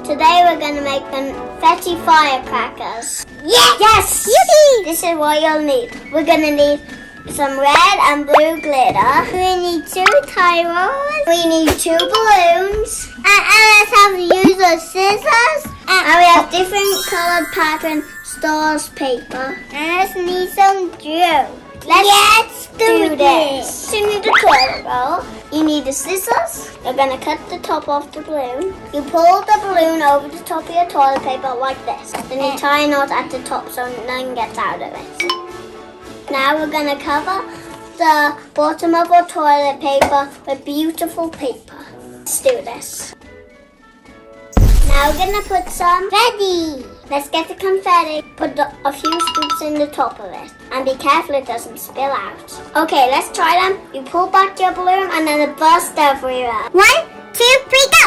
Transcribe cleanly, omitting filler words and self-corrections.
Today we're gonna make confetti firecrackers. Yes! Yippee! This is what you'll need. We're gonna need some red and blue glitter. We need 2 tyros. We need 2 balloons. And let's have to use the scissors. And we have different colored pattern stars paper. And let's need some glue. Let's do this. You need a toilet roll. You need the scissors. You're going to cut the top off the balloon. You pull the balloon over the top of your toilet paper like this. Then you tie a knot at the top so nothing gets out of it. Now we're going to cover the bottom of our toilet paper with beautiful paper. Let's do this. Now we're going to put some confetti. Let's get the confetti. Put a few scoops in the top of it. And be careful it doesn't spill out. Okay, let's try them. You pull back your balloon and then it bursts everywhere. 1, 2, 3, go!